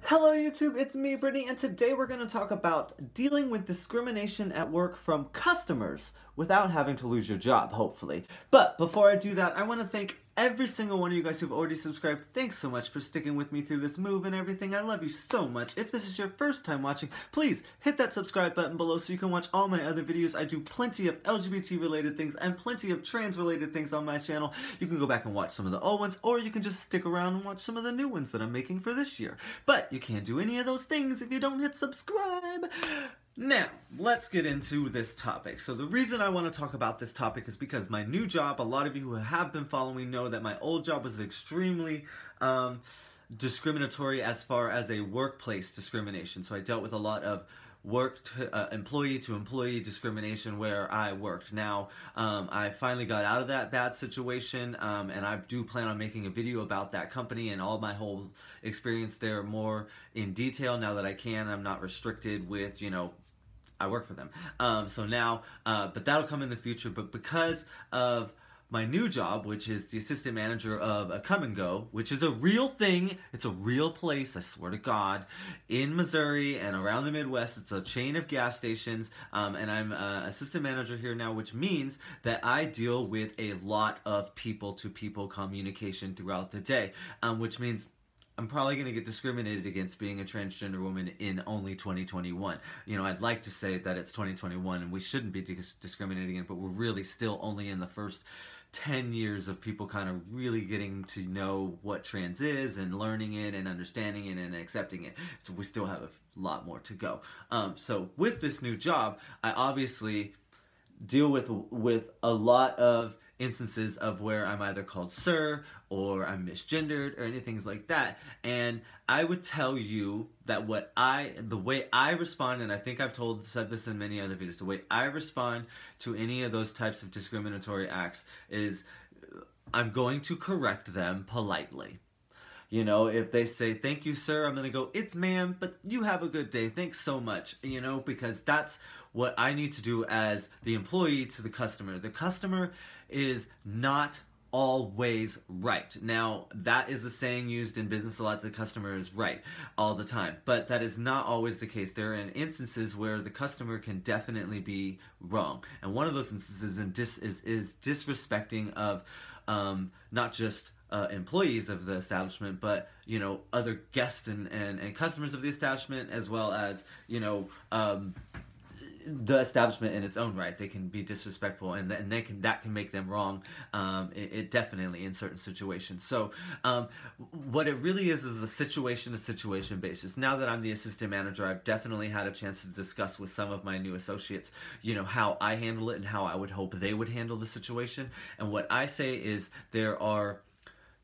Hello YouTube, it's me Brittany, and today we're going to talk about dealing with discrimination at work from customers without having to lose your job, hopefully. But before I do that, I want to thank every single one of you guys who've already subscribed. Thanks so much for sticking with me through this move and everything. I love you so much. If this is your first time watching, please hit that subscribe button below so you can watch all my other videos. I do plenty of LGBT related things and plenty of trans related things on my channel. You can go back and watch some of the old ones, or you can just stick around and watch some of the new ones that I'm making for this year. But you can't do any of those things if you don't hit subscribe. Now, let's get into this topic. So the reason I want to talk about this topic is because my new job, a lot of you who have been following me know that my old job was extremely discriminatory as far as a workplace discrimination. So I dealt with a lot of employee to employee discrimination where I worked. Now, I finally got out of that bad situation, and I do plan on making a video about that company and all my whole experience there more in detail now that I can. I'm not restricted with, I work for them. So now, but that'll come in the future. But because of my new job, which is the assistant manager of a Come and Go, which is a real thing. It's a real place, I swear to God, in Missouri and around the Midwest. It's a chain of gas stations, and I'm assistant manager here now, which means that I deal with a lot of people-to-people communication throughout the day, which means I'm probably going to get discriminated against being a transgender woman in only 2021. I'd like to say that it's 2021 and we shouldn't be discriminated against, but we're really still only in the first 10 years of people kind of really getting to know what trans is and learning it and understanding it and accepting it. So we still have a lot more to go. So with this new job, I obviously deal with a lot of instances of where I'm either called sir or I'm misgendered or anything like that. And I would tell you that the way I respond, and I think I've said this in many other videos, the way I respond to any of those types of discriminatory acts is I'm going to correct them politely. If they say, "Thank you, sir," I'm going to go, "It's ma'am, but you have a good day. Thanks so much." Because that's what I need to do as the employee to the customer. The customer is not always right. Now, that is a saying used in business a lot, the customer is right all the time, but that is not always the case. There are instances where the customer can definitely be wrong, and one of those instances is disrespecting of not just employees of the establishment, but other guests and customers of the establishment, as well as the establishment in its own right. They can be disrespectful, and that can make them wrong. It definitely in certain situations. So what it really is a situation-to-situation basis. Now that I'm the assistant manager, I've definitely had a chance to discuss with some of my new associates, how I handle it and how I would hope they would handle the situation. And what I say is there are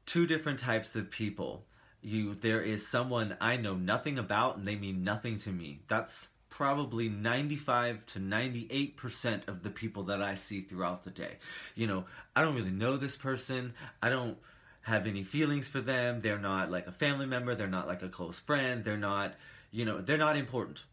two different types of people. There is someone I know nothing about and they mean nothing to me. That's probably 95 to 98% of the people that I see throughout the day. I don't really know this person. I don't have any feelings for them. They're not like a family member. They're not like a close friend. They're not, they're not important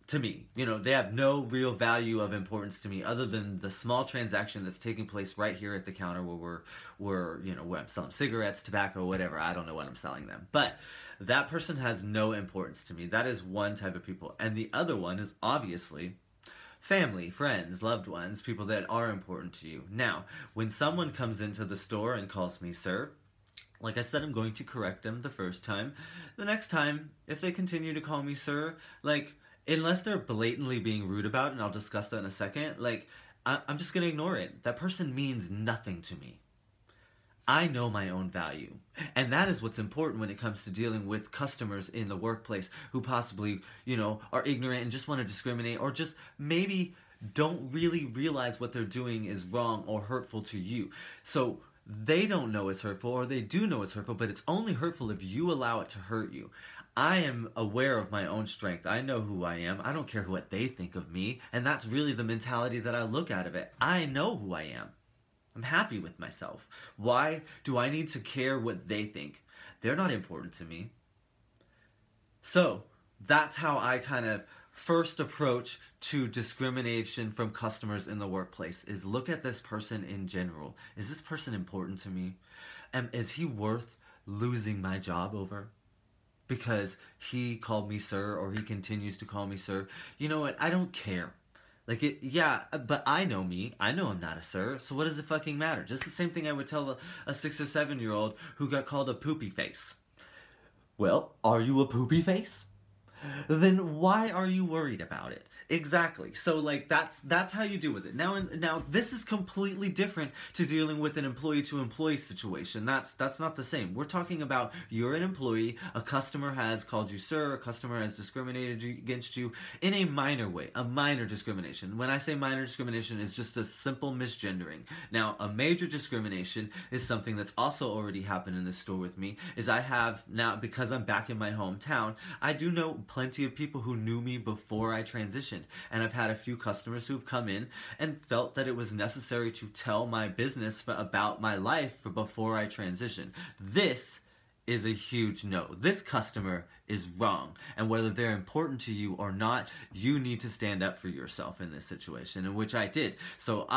to me. They have no real value of importance to me other than the small transaction that's taking place right here at the counter where where I'm selling cigarettes, tobacco, whatever. I don't know what I'm selling them. But that person has no importance to me. That is one type of people. And the other one is obviously family, friends, loved ones, people that are important to you. Now, when someone comes into the store and calls me sir, like I said, I'm going to correct them the first time. The next time, if they continue to call me sir, unless they're blatantly being rude about it, and I'll discuss that in a second, I'm just going to ignore it. That person means nothing to me. I know my own value. And that is what's important when it comes to dealing with customers in the workplace who possibly, are ignorant and just want to discriminate, or just maybe don't really realize what they're doing is wrong or hurtful to you. So they don't know it's hurtful, or they do know it's hurtful, but it's only hurtful if you allow it to hurt you. I am aware of my own strength. I know who I am. I don't care what they think of me. And that's really the mentality that I look at of it. I know who I am. I'm happy with myself. Why do I need to care what they think? They're not important to me. So that's how I kind of first approach to discrimination from customers in the workplace, is look at this person in general. Is this person important to me? Is he worth losing my job over? because he called me sir or he continues to call me sir. You know what? I don't care. Like yeah, but I know me. I know I'm not a sir. So what does it fucking matter? Just the same thing I would tell a 6 or 7-year-old who got called a poopy face. Well, are you a poopy face? Then why are you worried about it? Exactly. So like that's how you deal with it. Now this is completely different to dealing with an employee to employee situation. That's not the same. We're talking about you're an employee, a customer has called you sir, a customer has discriminated against you in a minor way, a minor discrimination. When I say minor discrimination, it's just a simple misgendering. Now, a major discrimination is something that's also already happened in this store with me, is I have now, because I'm back in my hometown, I do know plenty of people who knew me before I transitioned. And I've had a few customers who've come in and felt that it was necessary to tell my business about my life before I transitioned. This is a huge no. This customer is wrong. And whether they're important to you or not, you need to stand up for yourself in this situation, in which I did. So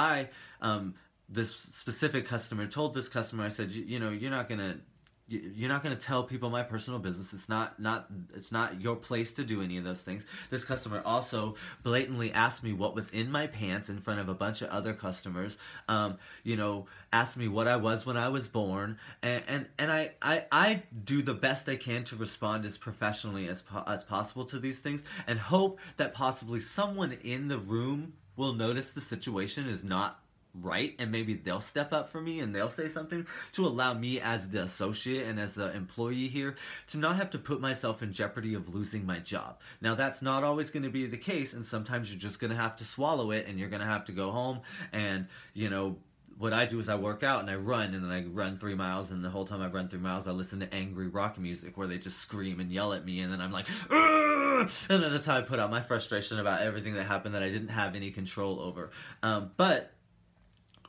this specific customer told this customer, I said, you know, you're not gonna tell people my personal business. It's not your place to do any of those things. This customer also blatantly asked me what was in my pants in front of a bunch of other customers. You know, asked me what I was when I was born, and I do the best I can to respond as professionally as possible to these things, and hope that possibly someone in the room will notice the situation is not right, and maybe they'll step up for me and they'll say something to allow me as the associate and as the employee here to not have to put myself in jeopardy of losing my job. Now that's not always going to be the case, and sometimes you're just going to have to swallow it, and you're going to have to go home. And you know what I do is I work out and I run, and then I run 3 miles, and the whole time I've run 3 miles I listen to angry rock music where they just scream and yell at me, and then I'm like, "Argh!" And then that's how I put out my frustration about everything that happened that I didn't have any control over. But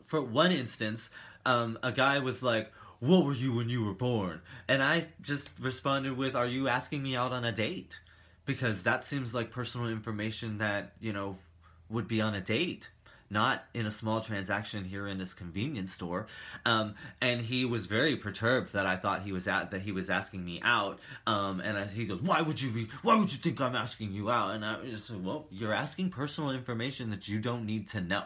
for one instance, a guy was like, what were you when you were born? And I just responded with, are you asking me out on a date? Because that seems like personal information that, you know, would be on a date, not in a small transaction here in this convenience store. And he was very perturbed that I thought he was asking me out. He goes, why would you think I'm asking you out? And I just said, well, you're asking personal information that you don't need to know.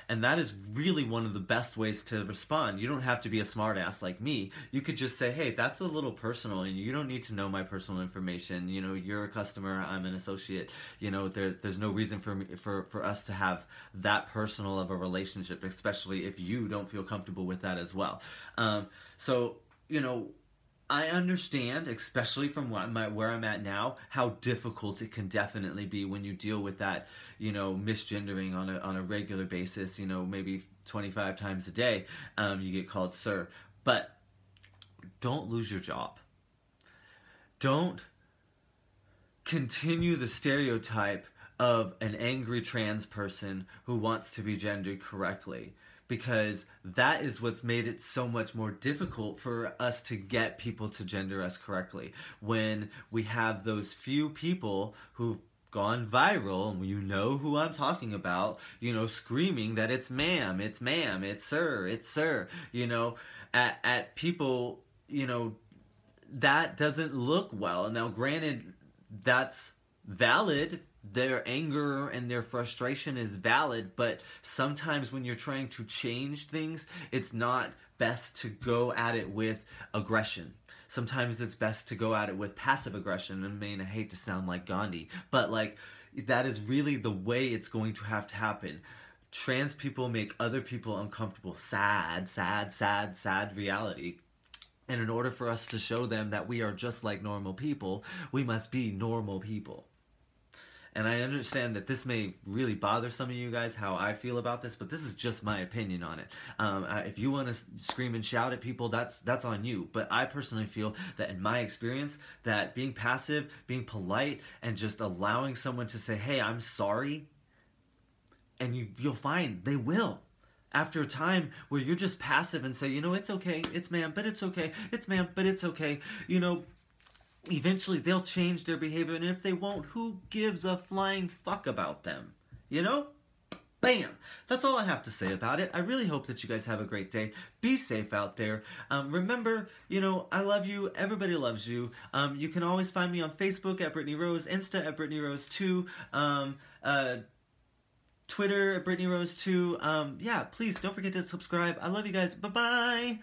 And that is really one of the best ways to respond. You don't have to be a smartass like me. You could just say, hey, that's a little personal, and you don't need to know my personal information. You know, you're a customer, I'm an associate. You know, there's no reason for us to have that personal of a relationship, especially if you don't feel comfortable with that as well. So, you know, I understand, especially from where I'm at now, how difficult it can definitely be when you deal with that, you know, misgendering on a regular basis. You know, maybe 25 times a day, you get called sir. But don't lose your job. Don't continue the stereotype of an angry trans person who wants to be gendered correctly, because that is what's made it so much more difficult for us to get people to gender us correctly. When we have those few people who've gone viral, and you know who I'm talking about, you know, screaming that it's ma'am, it's sir, you know, at people, you know, that doesn't look well. Now, granted, that's valid. Their anger and their frustration is valid, but sometimes when you're trying to change things, it's not best to go at it with aggression. Sometimes it's best to go at it with passive aggression. I mean, I hate to sound like Gandhi, but like, that is really the way it's going to happen. Trans people make other people uncomfortable. Sad reality. And in order for us to show them that we are just like normal people, we must be normal people. And I understand that this may really bother some of you guys, how I feel about this, but this is just my opinion on it. If you want to scream and shout at people, that's on you. But I personally feel that in my experience, that being passive, being polite, and just allowing someone to say, hey, I'm sorry, and you'll find they will. After a time where you're just passive and say, you know, it's okay, it's ma'am, but it's okay, it's ma'am, but it's okay, you know, eventually they'll change their behavior, and if they won't, who gives a flying fuck about them? You know? Bam! That's all I have to say about it. I really hope that you guys have a great day. Be safe out there. Remember, I love you. Everybody loves you. You can always find me on Facebook at Brittany Rose, Insta at Brittany Rose 2, Twitter at Brittany Rose 2. Yeah, please don't forget to subscribe. I love you guys. Bye-bye!